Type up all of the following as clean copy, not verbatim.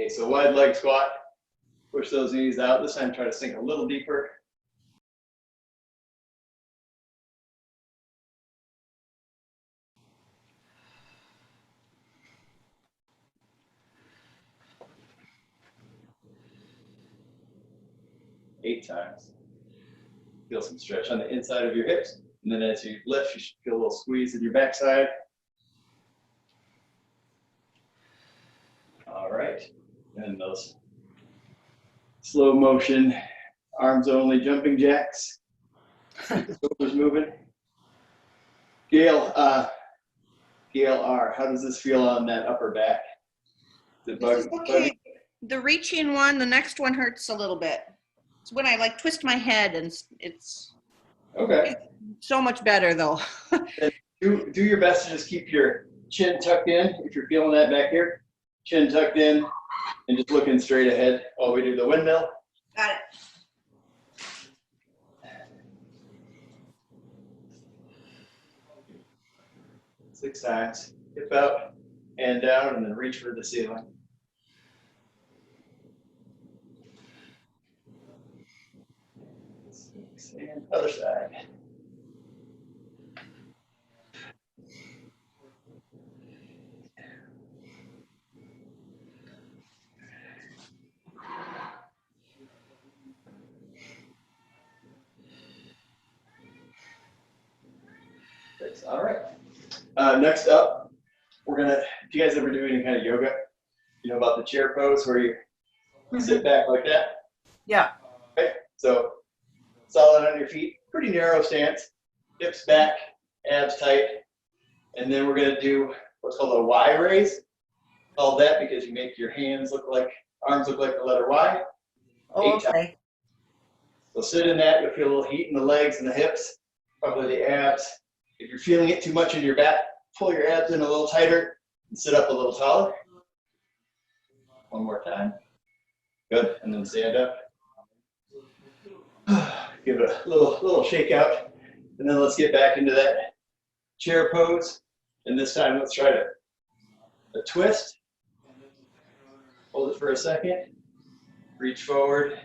Okay, so wide leg squat. Push those knees out. This time try to sink a little deeper. Eight times. Feel some stretch on the inside of your hips. And then as you lift, you should feel a little squeeze in your backside. All right. And those slow motion, arms only jumping jacks. Shoulders moving. Gail R., how does this feel on that upper back? This is okay. The reaching one, the next one hurts a little bit. It's when I like twist my head, and it's okay. So much better though. do your best to just keep your chin tucked in. If you're feeling that back here, chin tucked in and just looking straight ahead while we do the windmill. Got it. Six times. Hip out, hand down, and then reach for the ceiling. Six, and other side. Six. All right. Next up, we're gonna, if you guys ever do any kind of yoga, you know about the chair pose where you sit back like that? Yeah. Okay, so solid on your feet, pretty narrow stance, hips back, abs tight, and then we're gonna do what's called a Y raise. Called that because you make your hands look like, arms look like the letter Y. Oh, okay. So sit in that, you'll feel a little heat in the legs and the hips, probably the abs. If you're feeling it too much in your back, pull your abs in a little tighter and sit up a little taller. One more time. Good, and then stand up. Give it a little shake out, and then let's get back into that chair pose. And this time, let's try a twist. Hold it for a second. Reach forward.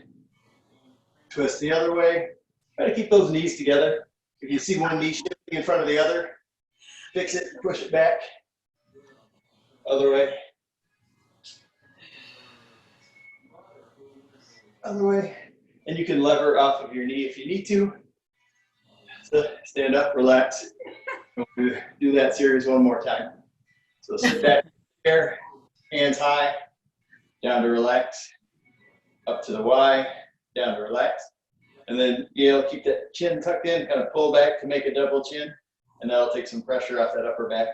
Twist the other way. Try to keep those knees together. If you see one knee shifting in front of the other, fix it, push it back. Other way. Other way. And you can lever off of your knee if you need to. So stand up, relax. We'll do that series one more time. So sit back, chair, hands high, down to relax, up to the Y, down to relax. And then Gail, keep that chin tucked in, kind of pull back to make a double chin, and that'll take some pressure off that upper back.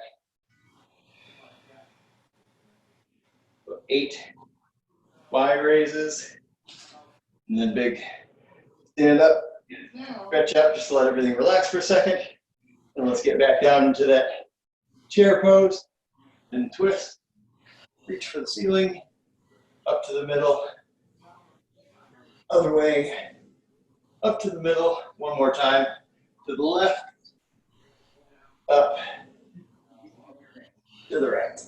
So 8 Y raises, and then big stand up, stretch out just to let everything relax for a second. And let's get back down into that chair pose and twist. Reach for the ceiling, up to the middle, other way, up to the middle, one more time, to the left, up, to the right.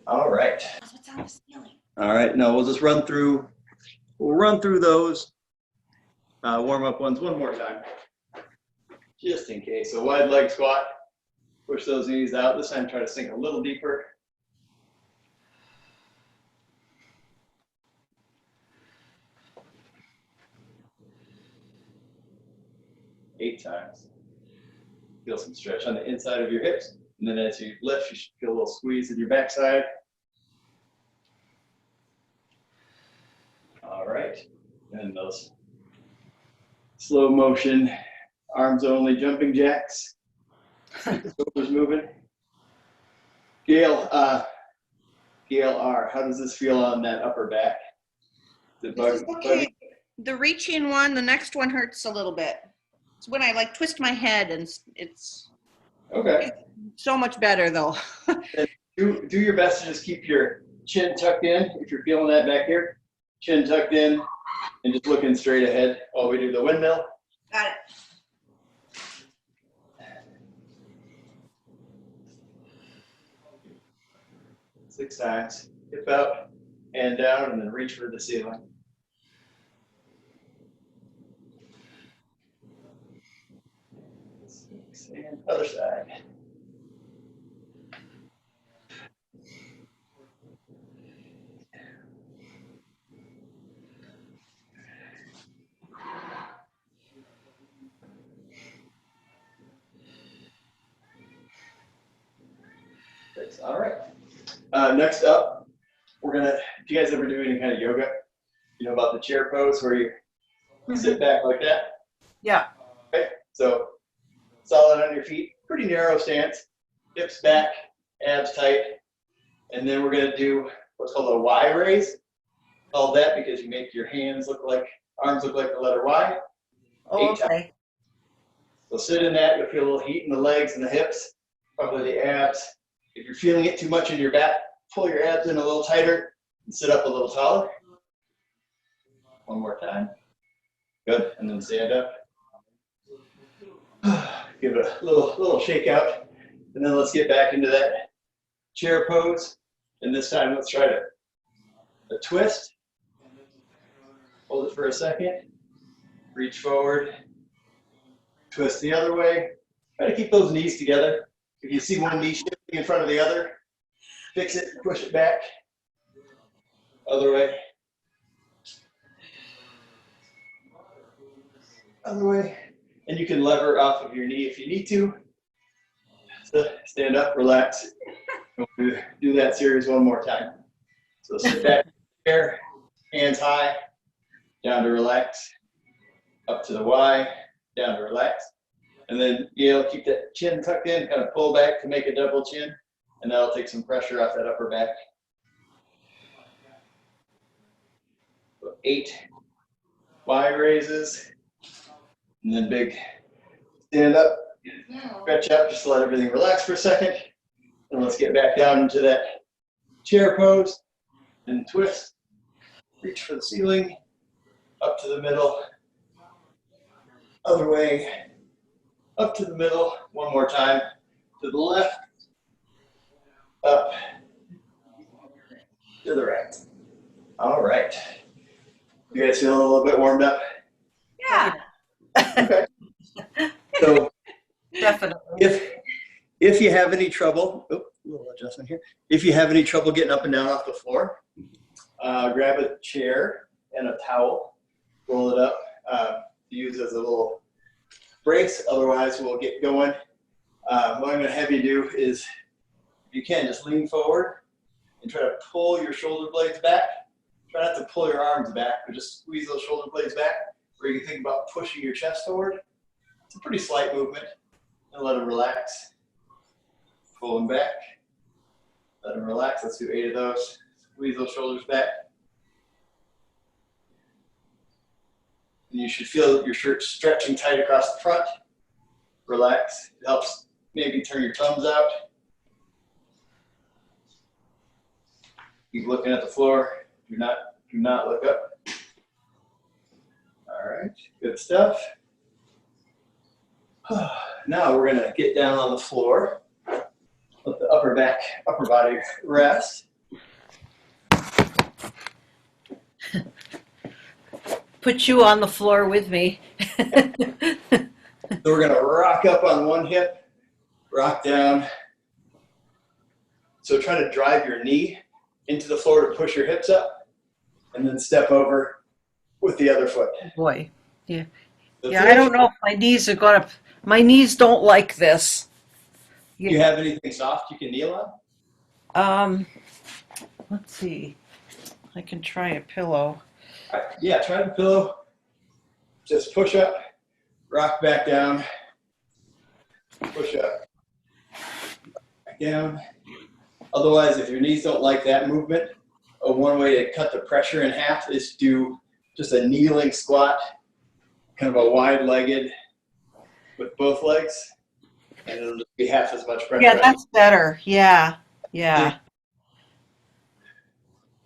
All right. What's on the ceiling? All right, now we'll just run through those warm-up ones one more time, just in case. So wide leg squat, push those knees out. This time try to sink a little deeper. Eight times. Feel some stretch on the inside of your hips. And then as you lift, you should feel a little squeeze in your backside. All right. And those slow motion, arms only jumping jacks. Shoulders moving. Gail R., how does this feel on that upper back? This is okay. The reaching one, the next one hurts a little bit. It's when I like twist my head, and it's okay. So much better though. Do your best to just keep your chin tucked in. If you're feeling that back here, chin tucked in and just looking straight ahead while we do the windmill. Got it. Six times. Hip out, and down, and then reach for the ceiling. And other side. All right. Next up, we're gonna, if you guys ever do any kind of yoga, you know about the chair pose where you sit back like that? Yeah. Okay, so solid on your feet, pretty narrow stance, hips back, abs tight, and then we're gonna do what's called a Y raise. Called that because you make your hands look like, arms look like the letter Y. Oh, 8 times. okay. So sit in that, you'll feel a little heat in the legs and the hips, probably the abs. If you're feeling it too much in your back, pull your abs in a little tighter and sit up a little taller. One more time. Good, and then stand up. Give it a little shake out, and then let's get back into that chair pose. And this time, let's try a twist. Hold it for a second. Reach forward. Twist the other way. Try to keep those knees together. If you see one knee shifting in front of the other, fix it, push it back. Other way. Other way. And you can lever off of your knee if you need to. So stand up, relax. We'll do that series one more time. So sit back in the chair, hands high, down to relax, up to the Y, down to relax. And then, keep that chin tucked in, kind of pull back to make a double chin, and that'll take some pressure off that upper back. So 8 Y raises, and then big stand up, stretch out, just to let everything relax for a second. And let's get back down into that chair pose and twist. Reach for the ceiling, up to the middle, other way, up to the middle, one more time, to the left, up, to the right. All right. You guys feeling a little bit warmed up? Yeah. Okay. So Definitely. if you have any trouble, a little adjustment here. If you have any trouble getting up and down off the floor, grab a chair and a towel, roll it up, use as a little brace. Otherwise, we'll get going. What I'm going to have you do is, if you can, just lean forward and try to pull your shoulder blades back. Try not to pull your arms back, but just squeeze those shoulder blades back, or you can think about pushing your chest forward. It's a pretty slight movement, and let them relax. Pull them back, let them relax. Let's do 8 of those. Squeeze those shoulders back. And you should feel your shirt stretching tight across the front. Relax. It helps maybe turn your thumbs out. Keep looking at the floor. Do not look up. All right, good stuff. Now we're gonna get down on the floor. Let the upper body rest. Put you on the floor with me. So we're gonna rock up on one hip, rock down. So try to drive your knee into the floor to push your hips up, and then step over with the other foot. Boy. Yeah. So Yeah, I don't know if my knees don't like this. Do you have anything soft you can kneel on? Let's see. I can try a pillow. Yeah, try the pillow. Just push up, rock back down, push up, back down. Otherwise, if your knees don't like that movement, one way to cut the pressure in half is to do just a kneeling squat, kind of a wide-legged with both legs, and it'll just be half as much pressure. Yeah, that's better. Yeah. Yeah.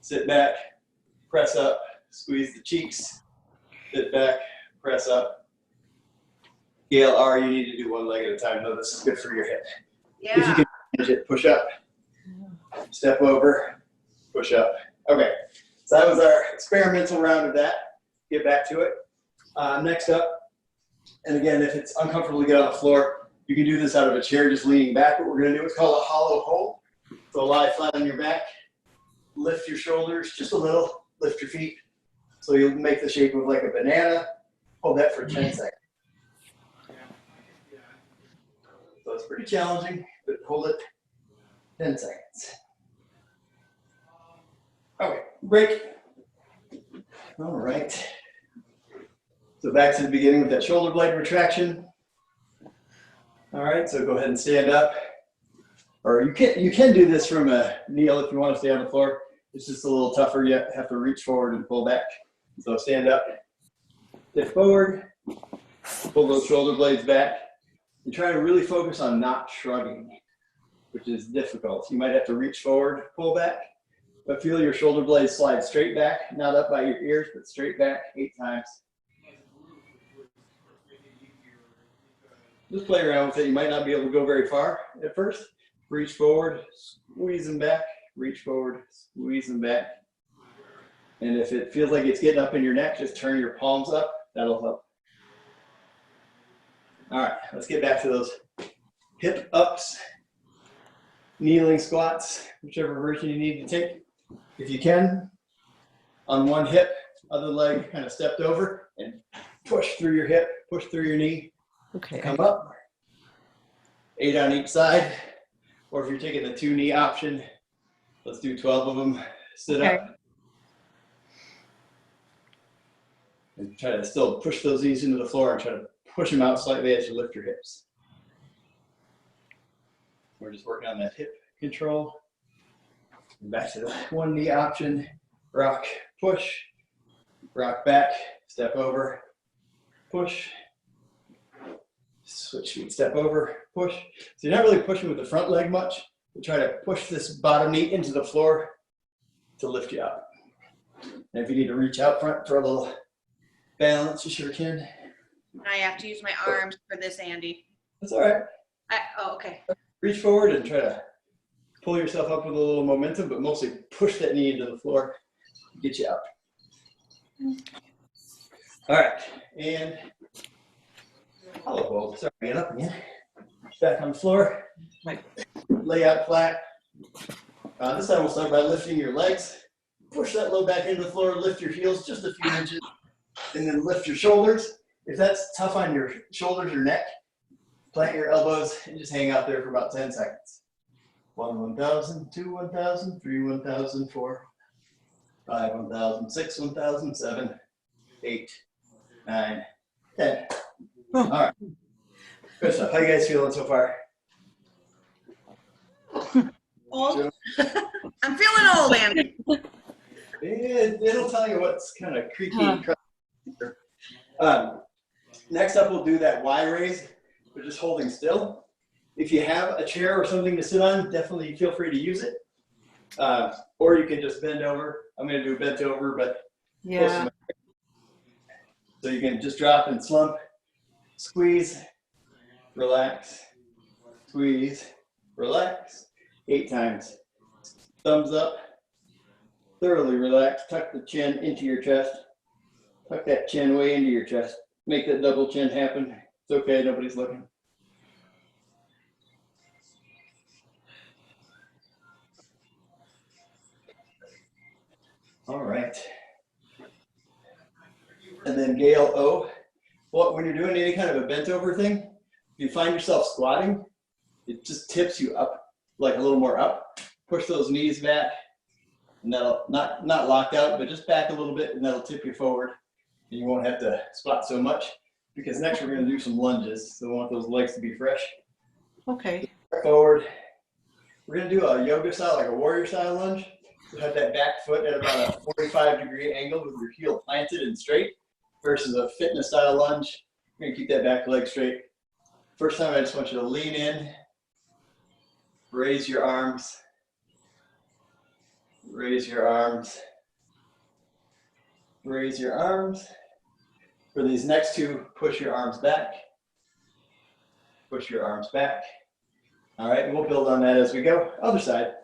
Sit back, press up, squeeze the cheeks, sit back, press up. Gail R, you need to do one leg at a time. No, this is good for your hip. If you can manage it, push up, step over, push up, Okay, so that was our experimental round of that. Get back to it. Next up, and again, if it's uncomfortable to get on the floor, you can do this out of a chair, just leaning back. What we're gonna do is called a hollow hold. So lie flat on your back, lift your shoulders just a little, lift your feet. So you'll make the shape of like a banana. Hold that for 10 seconds. So it's pretty challenging, but hold it 10 seconds. Okay, break. All right. So back to the beginning with that shoulder blade retraction. All right, so go ahead and stand up. Or you can do this from a kneel if you want to stay on the floor. It's just a little tougher. You have to reach forward and pull back. So stand up, step forward, pull those shoulder blades back, and try to really focus on not shrugging, which is difficult. You might have to reach forward, pull back, but feel your shoulder blades slide straight back, not up by your ears, but straight back 8 times. Just play around with it. You might not be able to go very far at first. Reach forward, squeeze them back, reach forward, squeeze them back. And if it feels like it's getting up in your neck, just turn your palms up. That'll help. All right, let's get back to those hip ups, kneeling squats, whichever version you need to take. If you can, on one hip, other leg kind of stepped over and push through your hip, push through your knee. Okay. Come up. 8 on each side. Or if you're taking the 2 knee option, let's do 12 of them. Sit up. And try to still push those knees into the floor and try to push them out slightly as you lift your hips. We're just working on that hip control. And back to the 1 knee option. Rock, push, rock back, step over, push, switch feet, step over, push. So you're not really pushing with the front leg much, but try to push this bottom knee into the floor to lift you up. And if you need to reach out front for a little balance, you sure can. I have to use my arms for this, Andy. That's all right. Oh, okay. Reach forward and try to pull yourself up with a little momentum, but mostly push that knee into the floor, get you up. All right, and hollow hold. Sorry, get up again. Back on the floor. Lay out flat. This time we'll start by lifting your legs. Push that low back into the floor. Lift your heels just a few inches, and then lift your shoulders. If that's tough on your shoulders or neck, plant your elbows and just hang out there for about 10 seconds. 1, 1,000, 2, 1,000, 3, 1,000, 4, 5, 1,000, 6, 1,000, 7, 8, 9, 10. All right. Good stuff. How you guys feeling so far? Old? I'm feeling old, Andy. It'll tell you what's kind of creaky and crusty. Next up, we'll do that Y raise, but just holding still. If you have a chair or something to sit on, definitely feel free to use it. Or you can just bend over. I'm going to do a bent over, but Yeah. so you can just drop and slump, squeeze, relax, squeeze, relax. 8 times. Thumbs up. Thoroughly relax. Tuck the chin into your chest. Tuck that chin way into your chest. Make that double chin happen. It's okay, nobody's looking. All right. And then Gale O. Well, when you're doing any kind of a bent over thing, if you find yourself squatting, it just tips you up, like a little more up. Push those knees back, and that'll not locked out, but just back a little bit, and that'll tip you forward. And you won't have to squat so much, because next we're going to do some lunges. So we want those legs to be fresh. Okay. Forward. We're going to do a yoga style, like a warrior style lunge. So have that back foot at about a 45-degree angle with your heel planted and straight, versus a fitness style lunge. You're going to keep that back leg straight. First time, I just want you to lean in, raise your arms, raise your arms, raise your arms. For these next two, push your arms back, push your arms back. All right, and we'll build on that as we go. Other side.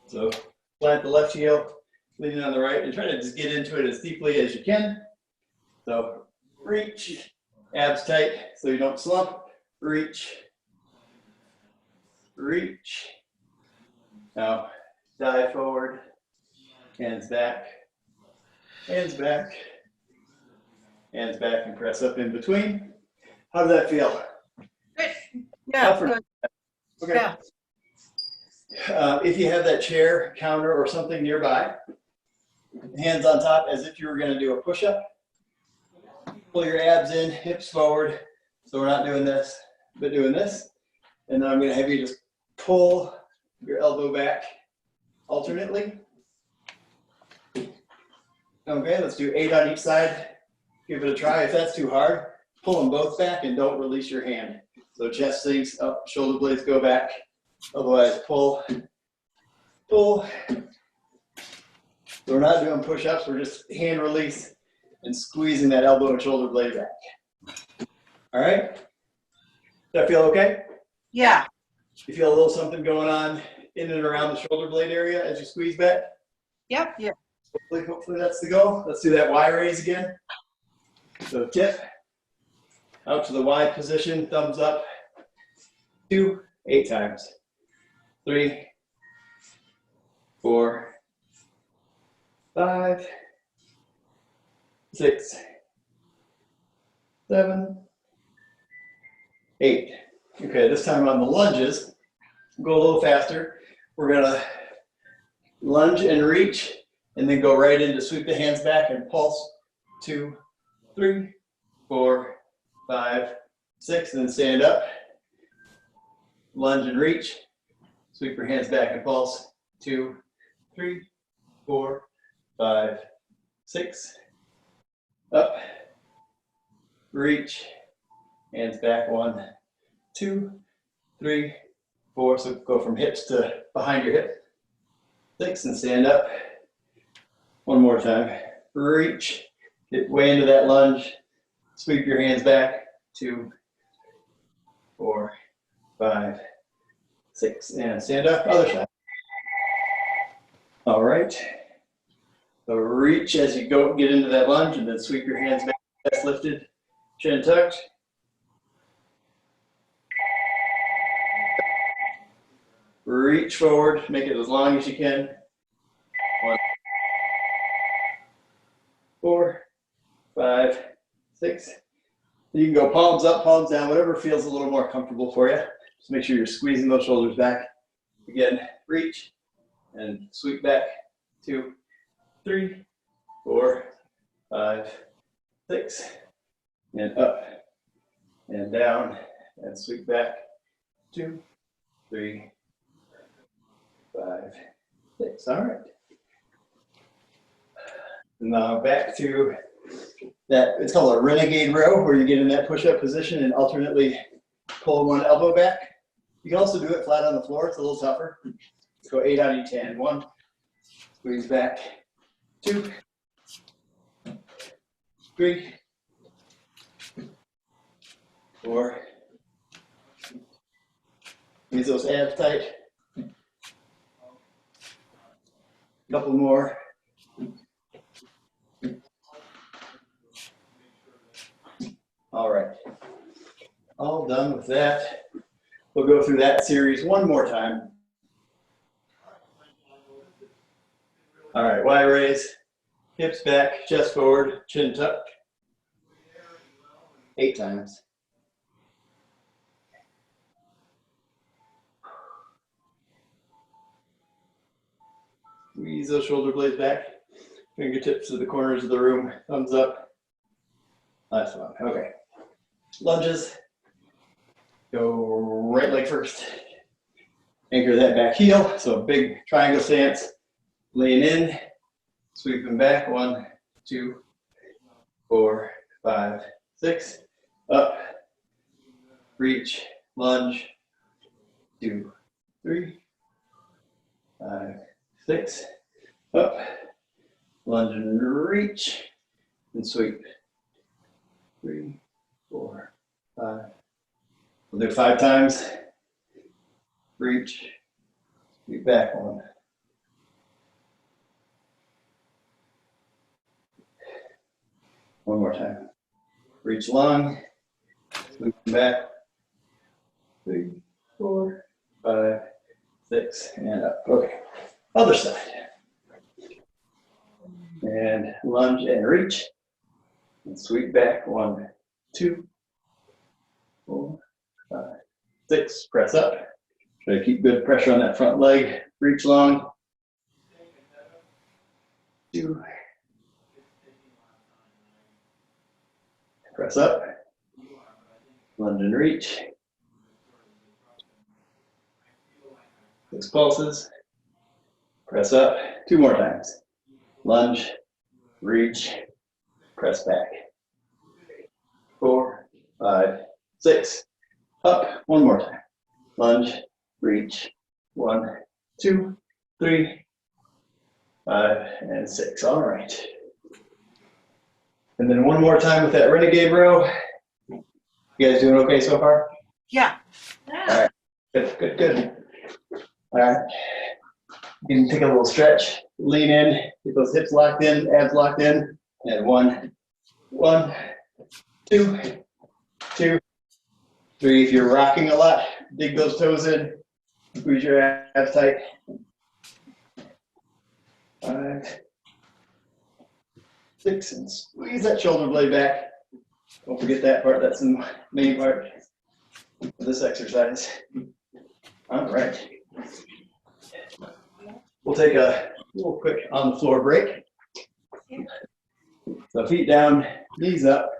So plant the left heel, leaning on the right, and try to just get into it as deeply as you can. So reach, abs tight so you don't slump. Reach, reach. Now dive forward, hands back, hands back, hands back, and press up in between. How does that feel? Good. Yeah, Tougher? good. Okay. Yeah. If you have that chair, counter, or something nearby, hands on top as if you were going to do a push-up. Pull your abs in, hips forward. So we're not doing this, but doing this. And then I'm going to have you just pull your elbow back alternately. Okay, let's do 8 on each side. Give it a try. If that's too hard, pull them both back and don't release your hand. So chest sinks up, shoulder blades go back. Otherwise, pull, pull. So we're not doing push-ups, we're just hand release and squeezing that elbow and shoulder blade back. All right? Does that feel okay? Yeah. You feel a little something going on in and around the shoulder blade area as you squeeze back? Yep. Yeah. Hopefully that's the goal. Let's do that Y raise again. So tip, out to the Y position, thumbs up. 2, 8 times. 3, 4, 5, 6, 7, 8. Okay, this time on the lunges, go a little faster. We're gonna lunge and reach, and then go right into sweep the hands back and pulse. 2, 3, 4, 5, 6, and then stand up. Lunge and reach. Sweep your hands back and pulse. 2, 3, 4, 5, 6. Up. Reach. Hands back. 1, 2, 3, 4. So go from hips to behind your hip. 6, and stand up. One more time. Reach. Get way into that lunge. Sweep your hands back. 2, 4, 5, 6, and stand up. Other side. All right. So reach as you go, get into that lunge, and then sweep your hands back. Chest lifted, chin tucked. Reach forward, make it as long as you can. 1, 4, 5, 6. You can go palms up, palms down, whatever feels a little more comfortable for you. Just make sure you're squeezing those shoulders back. Again, reach and sweep back. 2, 3, 4, 5, 6, and up and down and sweep back. 2, 3, 5, 6. All right. Now back to that, it's called a renegade row, where you get in that push-up position and alternately pull one elbow back. You can also do it flat on the floor. It's a little tougher. Let's go 8 on each hand. 1, squeeze back. 2, 3, 4. Squeeze those abs tight. Couple more. All right. All done with that. We'll go through that series one more time. All right, Y raise, hips back, chest forward, chin tucked. 8 times. Squeeze those shoulder blades back. Fingertips to the corners of the room. Thumbs up. Last one. Okay. Lunges. Go right leg first. Anchor that back heel. So big triangle stance. Lean in. Sweeping back. 1, 2, 4, 5, 6. Up. Reach. Lunge. 2, 3, 5, 6. Up. Lunge and reach. And sweep. 3, 4, 5. We'll do 5 times. Reach. Sweep back. 1, One more time. Reach long, move back. 3, 4, 5, 6, and up. Okay. Other side. And lunge and reach. And sweep back. 1, 2, 4, 5, 6. Press up. Try to keep good pressure on that front leg. Reach long. 2. Press up. Lunge and reach. 6 pulses. Press up. 2 more times. Lunge, reach, press back. 4, 5, 6. Up. 1 more time. Lunge, reach. 1, 2, 3, 5, and 6. All right. And then 1 more time with that renegade row. You guys doing okay so far? Yeah. All right. Good, good, good. All right. You can take a little stretch, lean in, get those hips locked in, abs locked in, and 1, 2, 2, 3. If you're rocking a lot, dig those toes in, squeeze your abs tight. 5, 6, and squeeze that shoulder blade back. Don't forget that part, that's the main part of this exercise. All right. We'll take a little quick on the floor break. So feet down, knees up.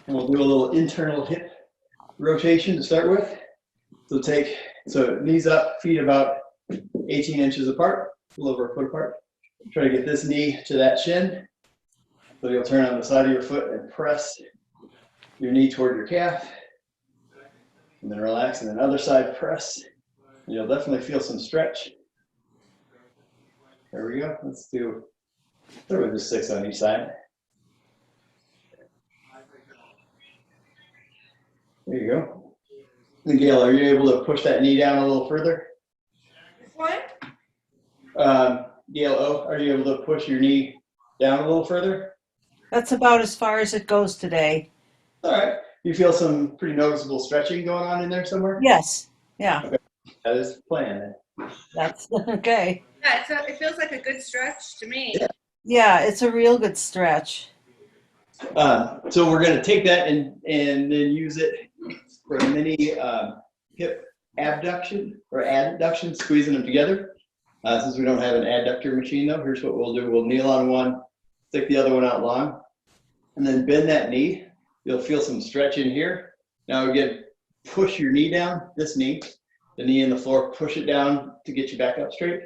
And we'll do a little internal hip rotation to start with. So knees up, feet about 18 inches apart, a little over a foot apart. Try to get this knee to that shin. So you'll turn on the side of your foot and press your knee toward your calf. And then relax, and then other side press. And you'll definitely feel some stretch. There we go. Let's do, start with just 6 on each side. There you go. And Gail, are you able to push that knee down a little further? What? Gail O, are you able to push your knee down a little further? That's about as far as it goes today. All right. You feel some pretty noticeable stretching going on in there somewhere? Yes. Yeah. Okay. That is the plan. That's okay. Yeah, it feels like a good stretch to me. Yeah. Yeah, it's a real good stretch. So we're going to take that and then use it for a mini hip abduction or adduction, squeezing them together. Since we don't have an adductor machine though, here's what we'll do. We'll kneel on one, stick the other one out long, and then bend that knee. You'll feel some stretch in here. Now again, push your knee down, this knee, the knee in the floor, push it down to get you back up straight.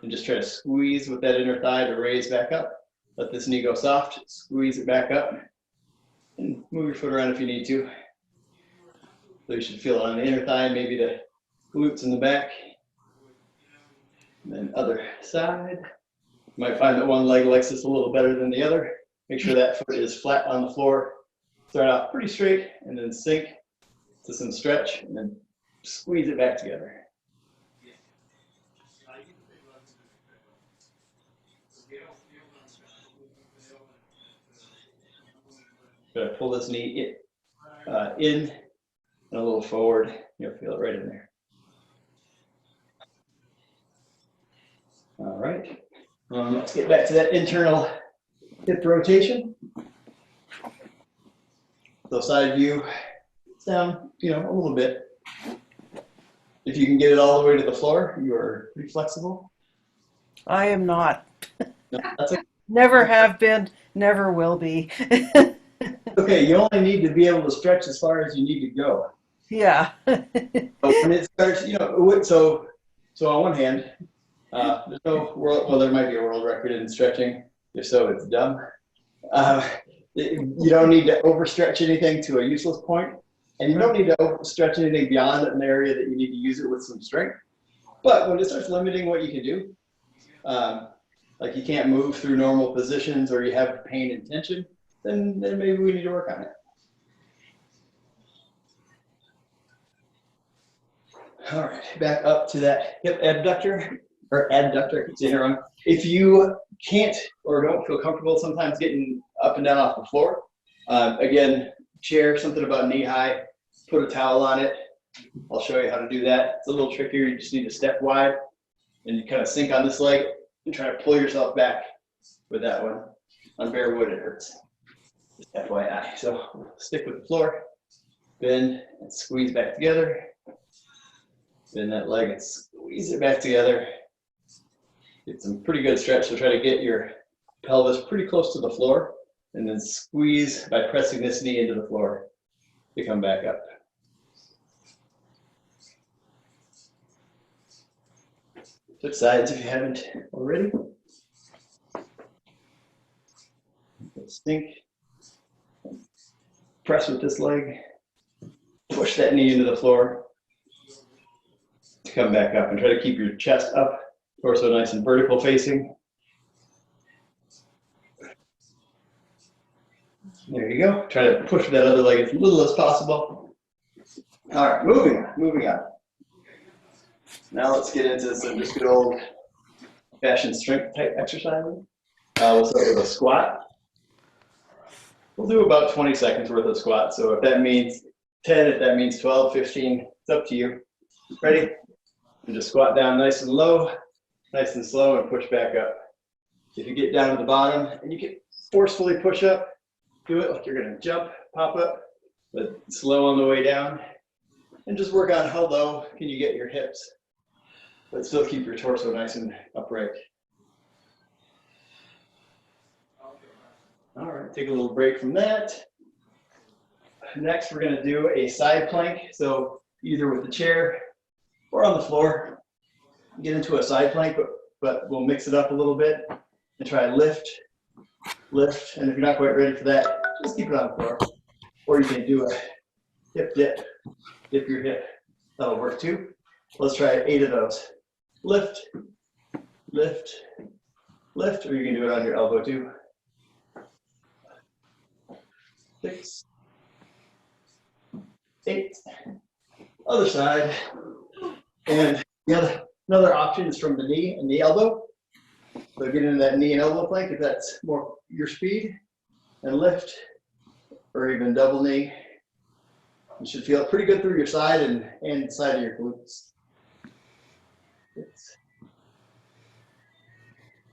And just try to squeeze with that inner thigh to raise back up. Let this knee go soft, squeeze it back up, and move your foot around if you need to. So you should feel it on the inner thigh, maybe the glutes in the back. And then other side. You might find that one leg likes this a little better than the other. Make sure that foot is flat on the floor. Start out pretty straight and then sink to some stretch and then squeeze it back together. Gonna pull this knee in and a little forward. You'll feel it right in there. All right. Let's get back to that internal hip rotation. So side view, it's down, a little bit. If you can get it all the way to the floor, you are pretty flexible. I am not. No, that's okay. Never have been, never will be. Okay, you only need to be able to stretch as far as you need to go. Yeah. So when it starts, so on one hand, there's no world, well, there might be a world record in stretching. If so, it's dumb. You don't need to overstretch anything to a useless point, and you don't need to overstretch anything beyond an area that you need to use it with some strength. But when it starts limiting what you can do, like you can't move through normal positions or you have pain and tension, then maybe we need to work on it. All right, back up to that hip abductor. or adductor, I keep saying it wrong. If you can't or don't feel comfortable sometimes getting up and down off the floor, again, chair, something about knee high, put a towel on it. I'll show you how to do that. It's a little trickier. You just need to step wide and you kind of sink on this leg and try to pull yourself back with that one. On bare wood, it hurts. Just FYI. So stick with the floor, bend and squeeze back together. Bend that leg and squeeze it back together. Get some pretty good stretch. So try to get your pelvis pretty close to the floor and then squeeze by pressing this knee into the floor to come back up. Flip sides if you haven't already. Sink. Press with this leg. Push that knee into the floor to come back up and try to keep your chest up, torso nice and vertical facing. There you go. Try to push that other leg as little as possible. All right, moving on. Now let's get into some just good old fashioned strength type exercises. We'll start with a squat. We'll do about 20 seconds worth of squat. So if that means 10, if that means 12, 15, it's up to you. Ready? And just squat down nice and low, nice and slow, and push back up. If you get down to the bottom and you can forcefully push up, do it like you're gonna jump, pop up, but slow on the way down. And just work on how low can you get your hips, but still keep your torso nice and upright. All right, take a little break from that. Next, we're gonna do a side plank. So either with the chair or on the floor, get into a side plank, but we'll mix it up a little bit and try lift. And if you're not quite ready for that, just keep it on the floor. Or you can do a hip dip, dip your hip. That'll work too. Let's try 8 of those. Lift, lift, lift, or you can do it on your elbow too. 6, 8, other side. And another option is from the knee and the elbow. So get into that knee and elbow plank if that's more your speed, and lift, or even double knee. You should feel it pretty good through your side and side of your glutes. 6,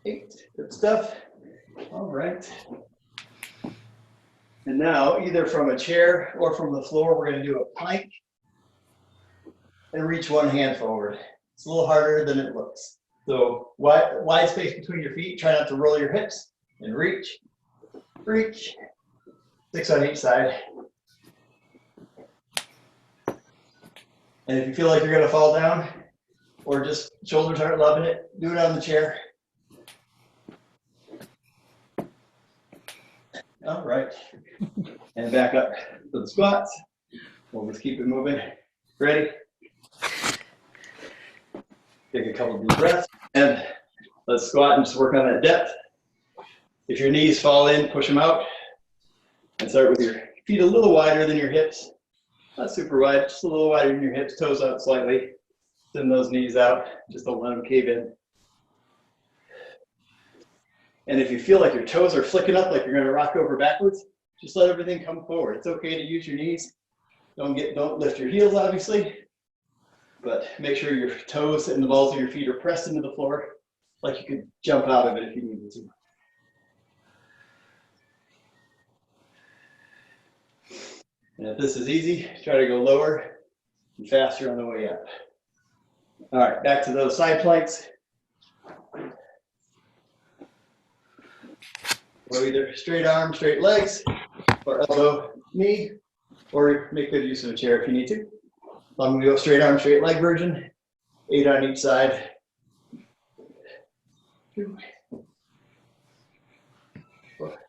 8, good stuff. All right. And now, either from a chair or from the floor, we're going to do a plank and reach one hand forward. It's a little harder than it looks. So wide space between your feet. Try not to roll your hips and reach, reach. 6 on each side. And if you feel like you're going to fall down or just shoulders aren't loving it, do it on the chair. All right. And back up to the squats. We'll just keep it moving. Ready? Take a couple deep breaths and let's squat and just work on that depth. If your knees fall in, push them out and start with your feet a little wider than your hips. Not super wide, just a little wider than your hips, toes out slightly. Send those knees out, just don't let them cave in. And if you feel like your toes are flicking up, like you're gonna rock over backwards, just let everything come forward. It's okay to use your knees. Don't lift your heels, obviously, but make sure your toes and the balls of your feet are pressed into the floor, like you could jump out of it if you needed to. And if this is easy, try to go lower and faster on the way up. All right, back to those side planks. Or either straight arm, straight legs, or elbow, knee, or make good use of a chair if you need to. I'm going to go straight arm, straight leg version. 8 on each side. 2, 4,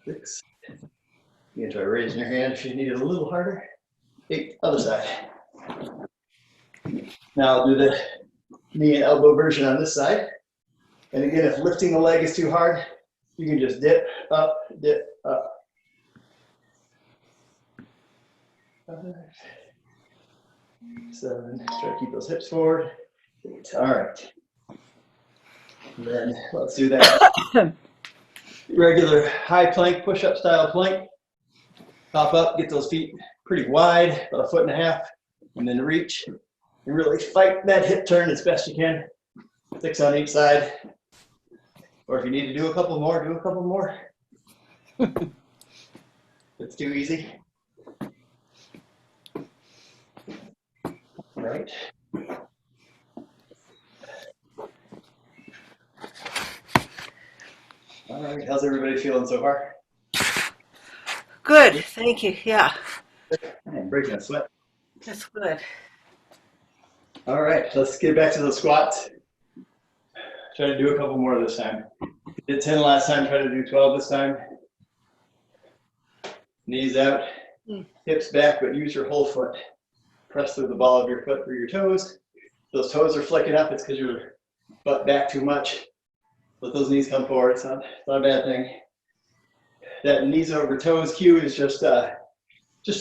6. You can try raising your hand if you need it a little harder. 8, other side. Now I'll do the knee and elbow version on this side. And again, if lifting the leg is too hard, you can just dip, up, dip, up. 5, 7, try to keep those hips forward. All right. And then let's do that regular high plank, push-up style plank. Pop up, get those feet pretty wide, about 1.5 feet, and then reach and really fight that hip turn as best you can. 6 on each side. Or if you need to do a couple more, do a couple more. It's too easy. All right. All right, how's everybody feeling so far? Good, thank you. Yeah, I'm breaking a sweat. that's good. All right, let's get back to the squats. Try to do a couple more this time. Did 10 last time, try to do 12 this time. Knees out, hips back, but use your whole foot. Press through the ball of your foot through your toes. Those toes are flicking up, it's because your butt back too much. Let those knees come forward, it's not a bad thing. That knees over toes cue is just to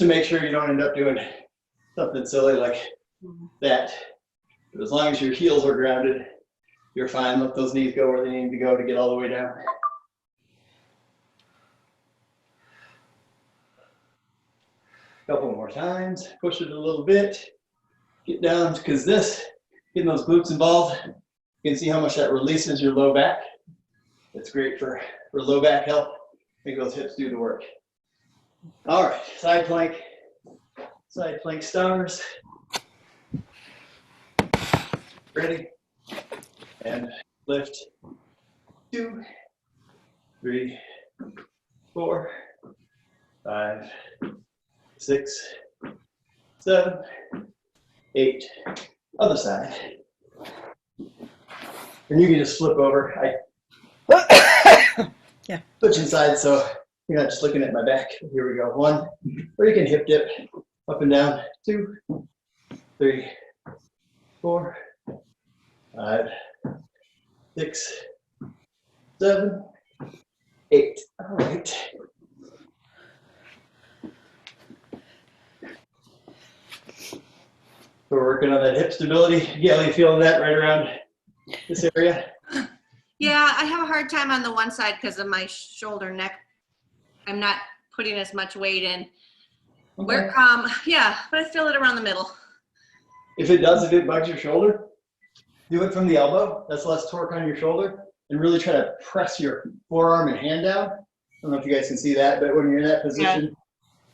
make sure you don't end up doing something silly like that. But as long as your heels are grounded, you're fine. Let those knees go where they need to go to get all the way down. Couple more times, push it a little bit, get down, because getting those glutes involved, you can see how much that releases your low back. It's great for low back health. Make those hips do the work. All right, side plank stars. Ready? And lift. 2, 3, 4, 5, 6, 7, 8. Other side. And you can just flip over. Yeah. Switching sides, so you're not just looking at my back. Here we go. 1, or you can hip dip up and down. 2, 3, 4, 5, 6, 7, 8. All right. We're working on that hip stability. Gail, you feeling that right around this area? Yeah, I have a hard time on the one side because of my shoulder neck. I'm not putting as much weight in. Okay. Yeah, but I feel it around the middle. If it bugs your shoulder, do it from the elbow. That's less torque on your shoulder. And really try to press your forearm and hand down. I don't know if you guys can see that, but when you're in that position,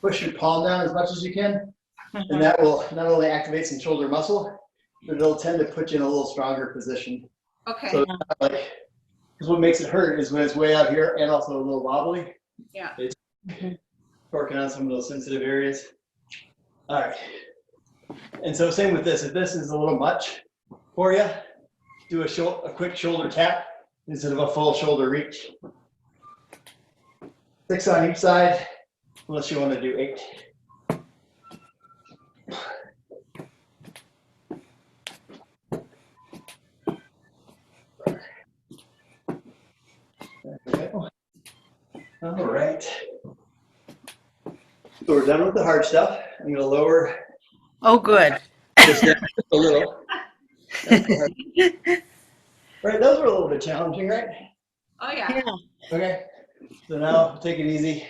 push your palm down as much as you can. And that will not only activate some shoulder muscle, but it'll tend to put you in a little stronger position. Okay. So because what makes it hurt is when it's way out here and also a little wobbly. Yeah. It's working on some of those sensitive areas. All right. And so same with this. If this is a little much for you, do a quick shoulder tap instead of a full shoulder reach. 6 on each side, unless you want to do 8. All right. So we're done with the hard stuff. I'm going to lower Oh, good. this down just a little. Right, those were a little bit challenging, right? Oh, yeah. Yeah. Okay. So now take it easy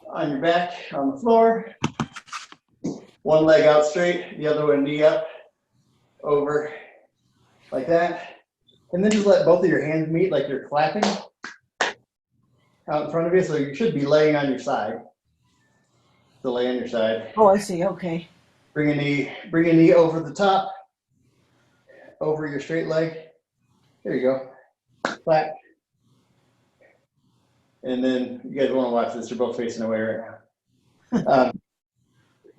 on your back on the floor. One leg out straight, the other one knee up, over, like that. And then just let both of your hands meet like you're clapping out in front of you. So you should be laying on your side. So lay on your side. Oh, I see. Okay. Bring a knee over the top, over your straight leg. There you go. Clap. And then you guys want to watch this. You're both facing away right now.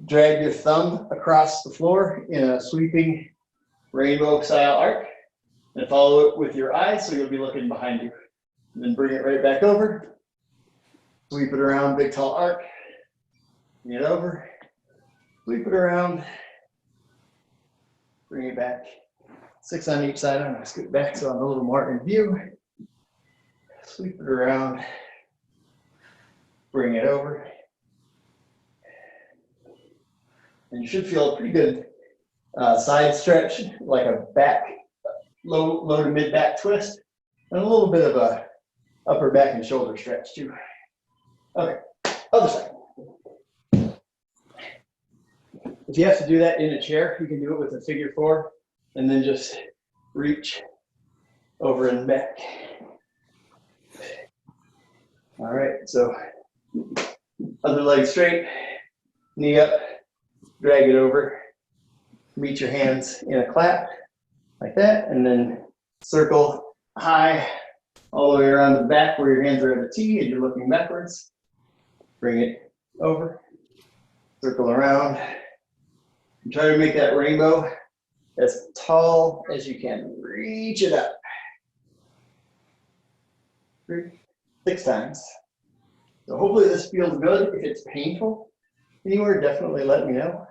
Drag your thumb across the floor in a sweeping rainbow style arc and follow it with your eyes so you'll be looking behind you. And then bring it right back over. Sweep it around, big tall arc. Bring it over. Sweep it around. Bring it back. 6 on each side. I'm going to scoot back so I'm a little more in view. Sweep it around. Bring it over. And you should feel a pretty good side stretch, like a back, low to mid back twist, and a little bit of a upper back and shoulder stretch too. Okay, other side. If you have to do that in a chair, you can do it with a figure 4 and then just reach over and back. All right, so other leg straight, knee up, drag it over, reach your hands in a clap like that, and then circle high all the way around the back where your hands are at a T and you're looking backwards. Bring it over, circle around, and try to make that rainbow as tall as you can. Reach it up. 6 times. So hopefully this feels good. If it's painful anywhere, definitely let me know.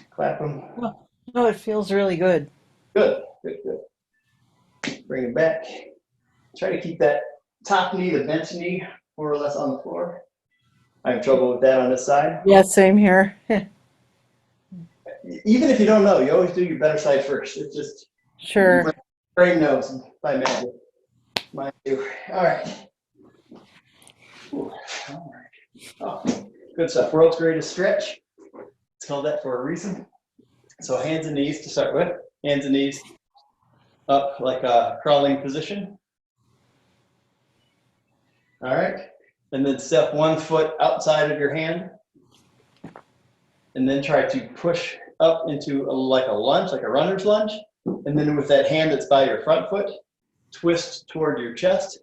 Clap them. No, it feels really good. Good, good, good. Bring it back. Try to keep that top knee, the bent knee, more or less on the floor. I have trouble with that on this side. Yeah, same here. Even if you don't know, you always do your better side first. It's just Sure. my brain knows by magic. Mine too. All right. Ooh, all right. Oh, good stuff. World's greatest stretch. It's called that for a reason. So hands and knees to start with. Hands and knees up like a crawling position. All right. And then step 1 foot outside of your hand. And then try to push up into like a lunge, like a runner's lunge. And then with that hand that's by your front foot, twist toward your chest,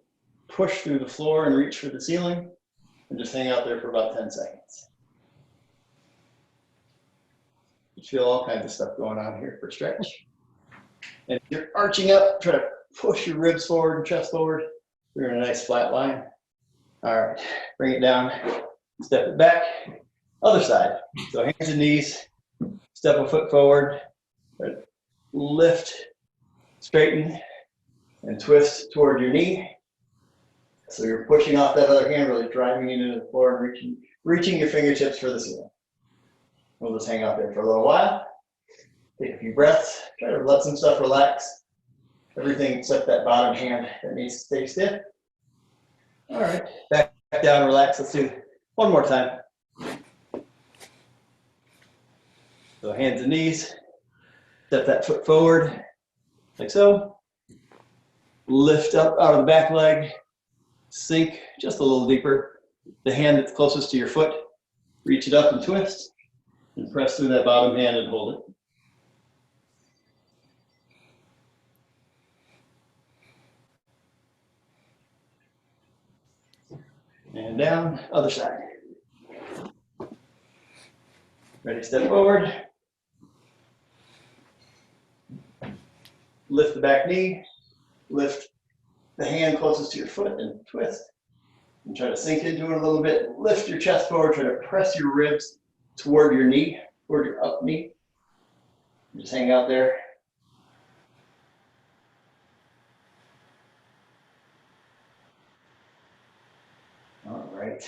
push through the floor and reach for the ceiling, and just hang out there for about 10 seconds. You feel all kinds of stuff going on here for stretch. And if you're arching up, try to push your ribs forward and chest forward. You're in a nice flat line. All right, bring it down, step it back. Other side. So hands and knees, step a foot forward, lift, straighten, and twist toward your knee. So you're pushing off that other hand, really driving it into the floor and reaching your fingertips for the ceiling. We'll just hang out there for a little while. Take a few breaths. Try to let some stuff relax. Everything except that bottom hand that needs to stay stiff. All right, back down, relax. Let's do one more time. So hands and knees. Step that foot forward, like so. Lift up out of the back leg. Sink just a little deeper. The hand that's closest to your foot, reach it up and twist. And press through that bottom hand and hold it. And down, other side. Ready, step forward. Lift the back knee. Lift the hand closest to your foot and twist. And try to sink into it a little bit. Lift your chest forward. Try to press your ribs toward your knee, toward your up knee. Just hang out there. All right.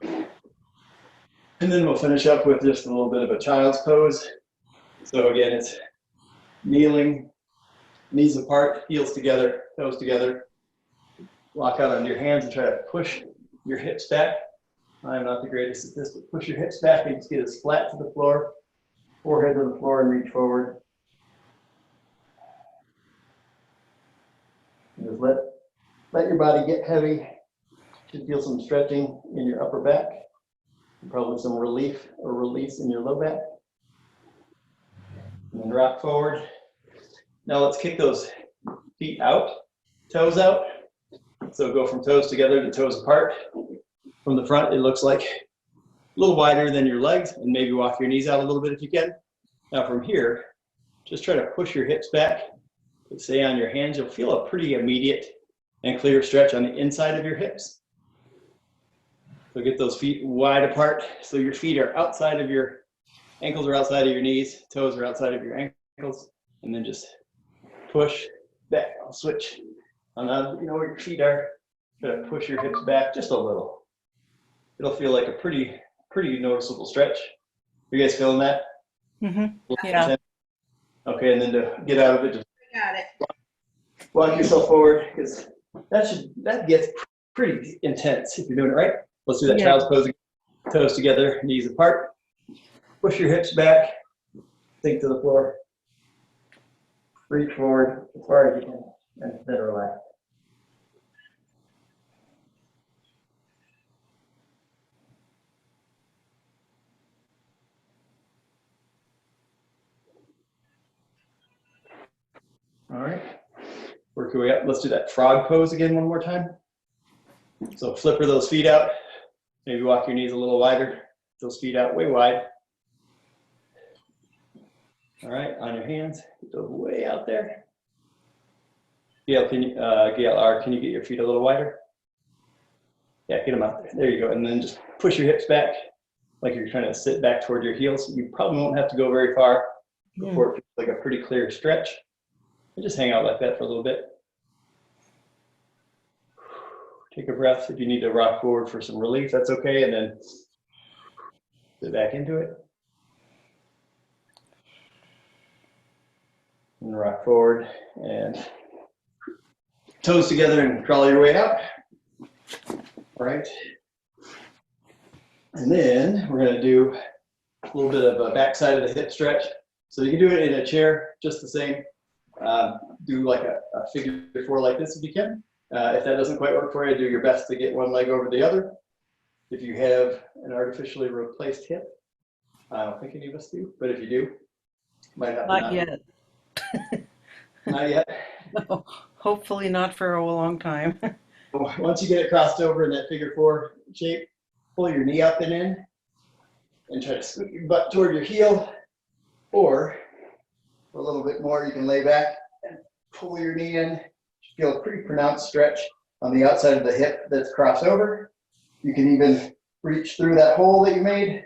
And then we'll finish up with just a little bit of a child's pose. So again, it's kneeling, knees apart, heels together, toes together. Lock out onto your hands and try to push your hips back. I'm not the greatest at this, but push your hips back and just get as flat to the floor, forehead to the floor, and reach forward. And just let your body get heavy. Should feel some stretching in your upper back, and probably some relief or release in your low back. And then rock forward. Now let's kick those feet out, toes out. So go from toes together to toes apart. From the front, it looks like a little wider than your legs, and maybe walk your knees out a little bit if you can. Now from here, just try to push your hips back. Stay on your hands. You'll feel a pretty immediate and clear stretch on the inside of your hips. So get those feet wide apart. So your feet are outside of your ankles, are outside of your knees, toes are outside of your ankles, and then just push back. I'll switch. You know where your feet are. Try to push your hips back just a little. It'll feel like a pretty noticeable stretch. You guys feeling that? Mm-hmm. Yeah. Okay, and then to get out of it, just Got it. walk yourself forward, because that gets pretty intense if you're doing it right. Let's do that Yeah. child's pose. Toes together, knees apart. Push your hips back. Sink to the floor. Reach forward as far as you can, and then relax. All right. Work your way up. Let's do that frog pose again one more time. So flipper those feet out. Maybe walk your knees a little wider. Those feet out way wide. All right, on your hands, get those way out there. Gail, can you get your feet a little wider? Yeah, get them out there. There you go. And then just push your hips back like you're trying to sit back toward your heels. You probably won't have to go very far before it feels like a pretty clear stretch. And just hang out like that for a little bit. Take a breath. If you need to rock forward for some relief, that's okay. And then sit back into it. And rock forward and toes together and crawl your way out. All right. And then we're going to do a little bit of a backside of the hip stretch. So you can do it in a chair, just the same. Do like a figure four like this if you can. If that doesn't quite work for you, do your best to get one leg over the other. If you have an artificially replaced hip, I don't think any of us do, but if you do, might have to Not yet. Not yet. No, hopefully not for a long time. Once you get it crossed over in that figure four shape, pull your knee up and in and try to scoot your butt toward your heel, or a little bit more, you can lay back and pull your knee in. Feel a pretty pronounced stretch on the outside of the hip that's crossed over. You can even reach through that hole that you made,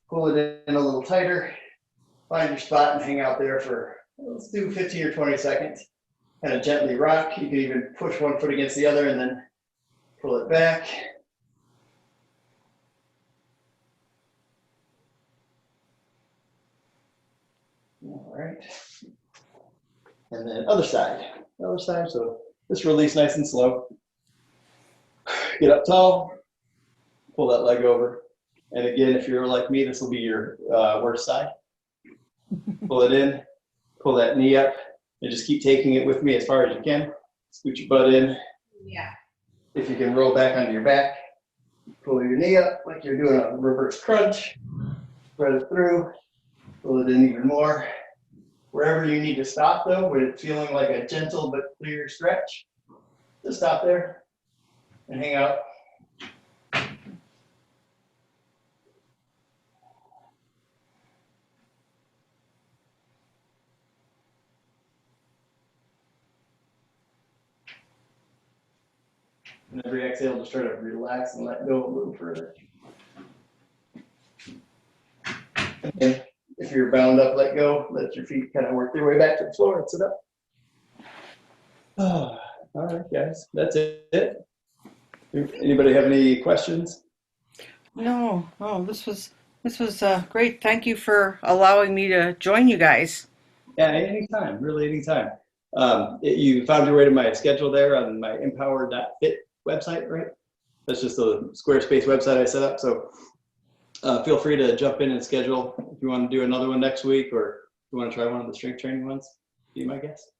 pull it in a little tighter, find your spot and hang out there for, let's do 15 or 20 seconds. Kind of gently rock. You can even push one foot against the other and then pull it back. All right. And then other side. So just release nice and slow. Get up tall. Pull that leg over. And again, if you're like me, this will be your worst side. Pull it in. Pull that knee up. And just keep taking it with me as far as you can. Scoot your butt in. Yeah. If you can roll back onto your back, pull your knee up like you're doing a reverse crunch. Spread it through. Pull it in even more. Wherever you need to stop though, with it feeling like a gentle but clear stretch, just stop there and hang out. And every exhale, just try to relax and let go a little further. And if you're bound up, let go. Let your feet kind of work their way back to the floor and sit up. Oh, all right, guys, that's it. Anybody have any questions? No, this was great. Thank you for allowing me to join you guys. Yeah, anytime, really anytime. You found your way to my schedule there on my empower.fit website, right? That's just a Squarespace website I set up. So feel free to jump in and schedule if you want to do another one next week, or if you want to try one of the strength training ones, be my guest.